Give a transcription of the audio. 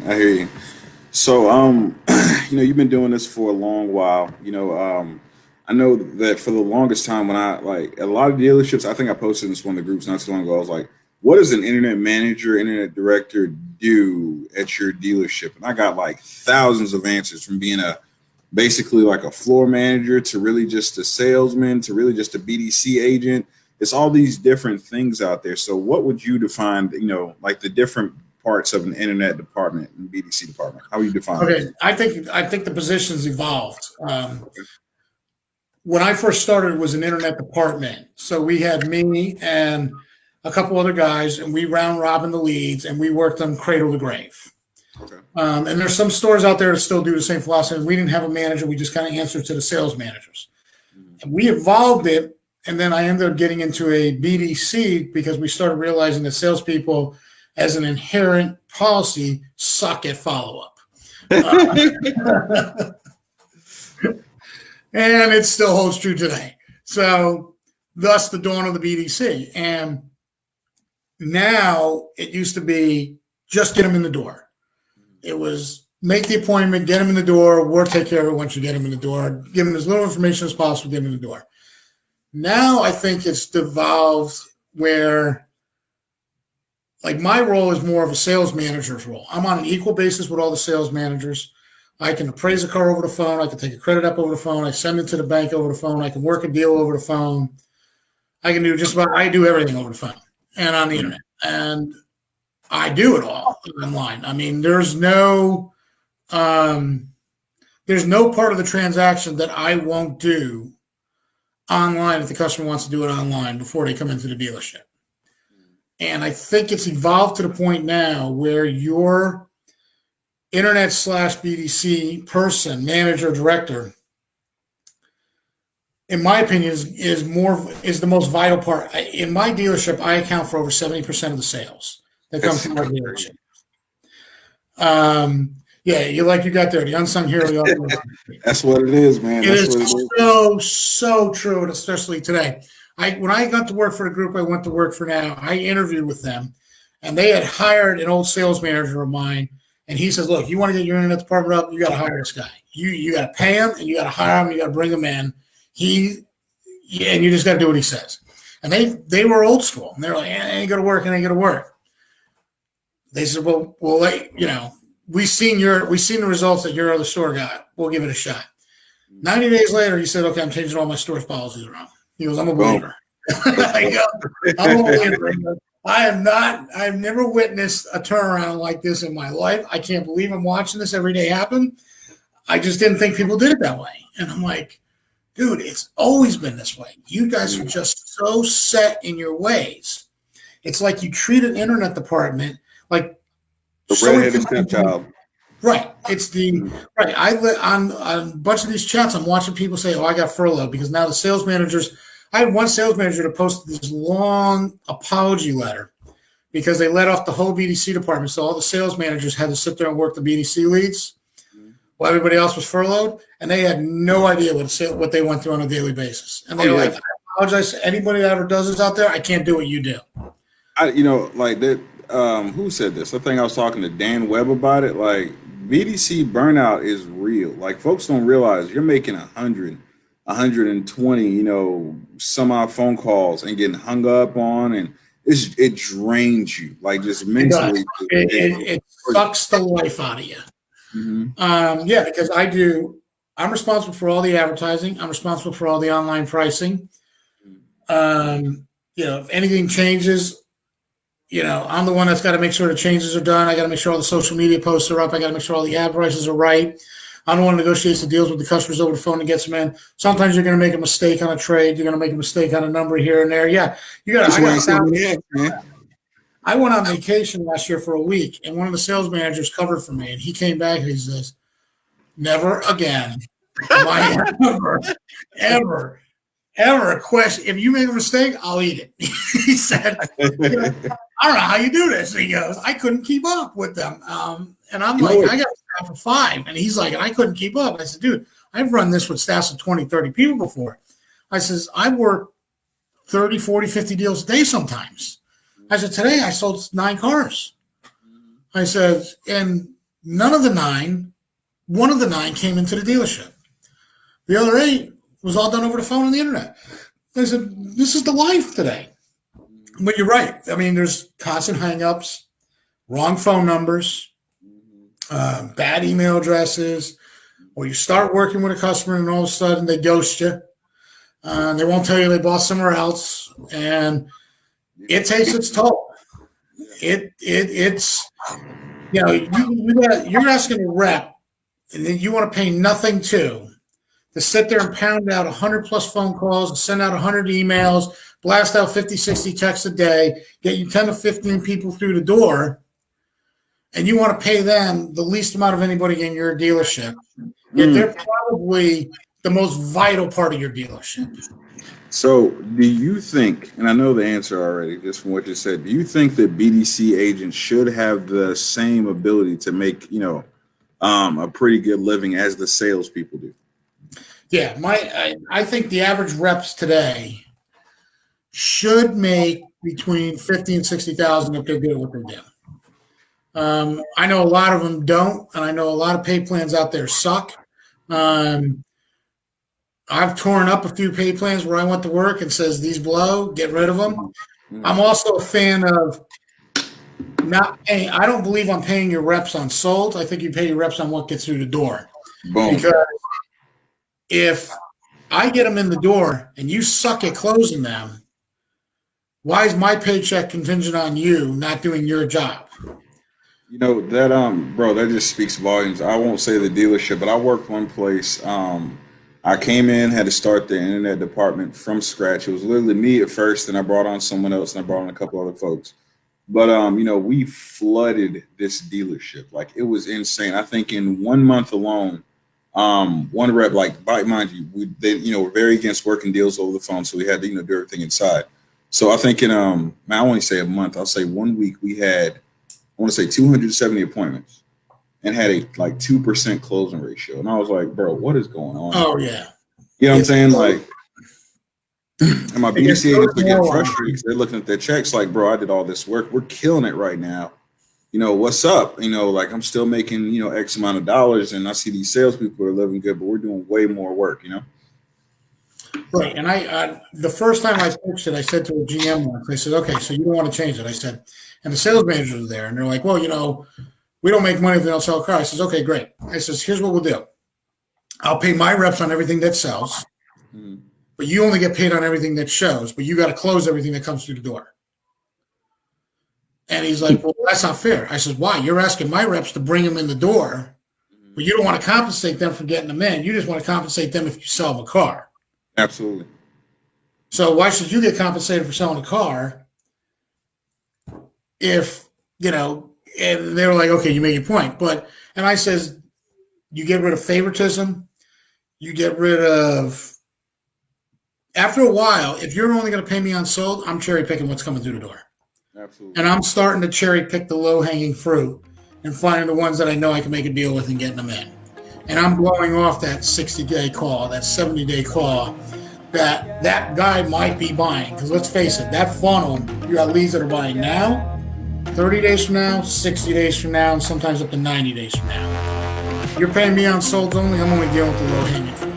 I hear you. So, you've been doing this for a long while. I know that for the longest time when I like a lot of dealerships, I think I posted this one of the groups not too long ago. I was like, what does an internet manager, internet director do at your dealership? And I got like thousands of answers from being a basically like a floor manager to really just a salesman to really just a BDC agent. It's all these different things out there. So what would you define, like the different parts of an internet department and BDC department? How would you define Okay, those? I think the position's evolved. When I first started, it was an internet department. So we had me and a couple other guys, and we round robin the leads, and we worked them cradle to grave. Okay. And there's some stores out there that still do the same philosophy. We didn't have a manager; we just kind of answered to the sales managers. And we evolved it, and then I ended up getting into a BDC because we started realizing that salespeople, as an inherent policy, suck at follow up. And it still holds true today. So, thus the dawn of the BDC. And now it used to be just get them in the door. It was make the appointment, get them in the door, we'll take care of it once you get them in the door, give them as little information as possible, get them in the door. Now I think it's devolved where, like, my role is more of a sales manager's role. I'm on an equal basis with all the sales managers. I can appraise a car over the phone. I can take a credit up over the phone. I send it to the bank over the phone. I can work a deal over the phone. I can do I do everything over the phone and on the internet. And I do it all online. I mean, there's no part of the transaction that I won't do online if the customer wants to do it online before they come into the dealership. And I think it's evolved to the point now where your internet / BDC person, manager, director, in my opinion, is the most vital part. In my dealership, I account for over 70% of the sales that come from our dealership. Yeah, you got there, the unsung hero. That's what it is, man. It is so true, and especially today. When I got to work for the group I went to work for now, I interviewed with them, and they had hired an old sales manager of mine. And he says, look, you want to get your internet department up, you got to hire this guy. You got to pay him, and you got to hire him, you got to bring him in. And you just got to do what he says. And they were old school. And they're like, it ain't going to work, it ain't going to work. They said, well, we've seen the results that your other store got. We'll give it a shot. 90 days later, he said, okay, I'm changing all my store's policies around. He goes, I'm a believer. I go, I'm a believer. I've never witnessed a turnaround like this in my life. I can't believe I'm watching this every day happen. I just didn't think people did it that way. And I'm like, dude, it's always been this way. You guys are just so set in your ways. It's like you treat an internet department like the redheaded stepchild. Right. It's right. On a bunch of these chats, I'm watching people say, oh, I got furloughed because now the sales managers. I had one sales manager that posted this long apology letter because they let off the whole BDC department. So all the sales managers had to sit there and work the BDC leads while everybody else was furloughed. And they had no idea what they went through on a daily basis. And they were like, I apologize to anybody that ever does this out there. I can't do what you do. Like that. Who said this? I think I was talking to Dan Webb about it. Like BDC burnout is real. Like folks don't realize you're making 120, some odd phone calls and getting hung up on, and it drains you, like just mentally. It sucks the life out of you. Mm-hmm. Because I'm responsible for all the advertising. I'm responsible for all the online pricing. If anything changes, I'm the one that's got to make sure the changes are done. I got to make sure all the social media posts are up. I got to make sure all the ad prices are right. I'm the one that negotiates the deals with the customers over the phone and gets them in. Sometimes you're going to make a mistake on a trade. You're going to make a mistake on a number here and there. Yeah, you got. I went on vacation last year for a week, and one of the sales managers covered for me, and he came back and he says, "Never again, am I ever a question. If you make a mistake, I'll eat it." He said, "I don't know how you do this." And he goes, "I couldn't keep up with them." And I'm like, I got a staff of 5. And he's like, and I couldn't keep up. I said, dude, I've run this with staffs of 20, 30 people before. I says, I work 30, 40, 50 deals a day sometimes. I said, today I sold 9 cars. I said, and none of the 9, one of the 9 came into the dealership. The other 8 was all done over the phone and the internet. I said, this is the life today. But you're right. I mean, there's constant hangups, wrong phone numbers, bad email addresses, or you start working with a customer and all of a sudden they ghost you. They won't tell you they bought somewhere else, and it takes its toll. It's you're asking a rep, and then you want to pay nothing to sit there and pound out 100 plus phone calls, send out 100 emails, blast out 50, 60 texts a day, get you 10 to 15 people through the door, and you want to pay them the least amount of anybody in your dealership. Yet they're probably the most vital part of your dealership. So do you think, and I know the answer already just from what you said, do you think that BDC agents should have the same ability to make, a pretty good living as the salespeople do? Yeah, I think the average reps today should make between 50 and 60,000 if they're good at what they're doing. I know a lot of them don't, and I know a lot of pay plans out there suck. I've torn up a few pay plans where I went to work and says these blow, get rid of them. I'm also a fan of not paying. I don't believe I'm paying your reps on sold. I think you pay your reps on what gets through the door. Boom. Because if I get them in the door and you suck at closing them, why is my paycheck contingent on you not doing your job? That bro, that just speaks volumes. I won't say the dealership, but I worked one place. I came in, had to start the internet department from scratch. It was literally me at first, and I brought on someone else, and I brought on a couple other folks. But we flooded this dealership. Like, it was insane. I think in 1 month alone, one rep, mind you, they were very against working deals over the phone, so we had to do everything inside. So I think in I won't say a month, I'll say 1 week we had, I want to say 270 appointments and had a 2% closing ratio. And I was like, bro, what is going on? Oh yeah. You know what I'm saying? And my BDC agents are getting frustrated because they're looking at their checks like, bro, I did all this work. We're killing it right now. What's up? I'm still making, X amount of dollars, and I see these salespeople are living good, but we're doing way more work, Right. And I the first time I pitched it, I said to a GM once, I said, okay, so you don't want to change it. I said, and the sales manager was there, and they're like, well, we don't make money if we don't sell a car. I says, okay, great. I says, here's what we'll do. I'll pay my reps on everything that sells, but you only get paid on everything that shows, but you got to close everything that comes through the door. And he's like, well, that's not fair. I said, why? You're asking my reps to bring them in the door, but you don't want to compensate them for getting them in. You just want to compensate them if you sell them a car. Absolutely. So why should you get compensated for selling a car if, and they were like, okay, you make your point. And I says, you get rid of favoritism. You get rid of, after a while, if you're only going to pay me on sold, I'm cherry picking what's coming through the door. Absolutely. And I'm starting to cherry pick the low hanging fruit and finding the ones that I know I can make a deal with and getting them in. And I'm blowing off that 60-day call, that 70-day call that guy might be buying. Because let's face it, that funnel, you got leads that are buying now, 30 days from now, 60 days from now, and sometimes up to 90 days from now. You're paying me on sold only, I'm only dealing with the low hanging fruit.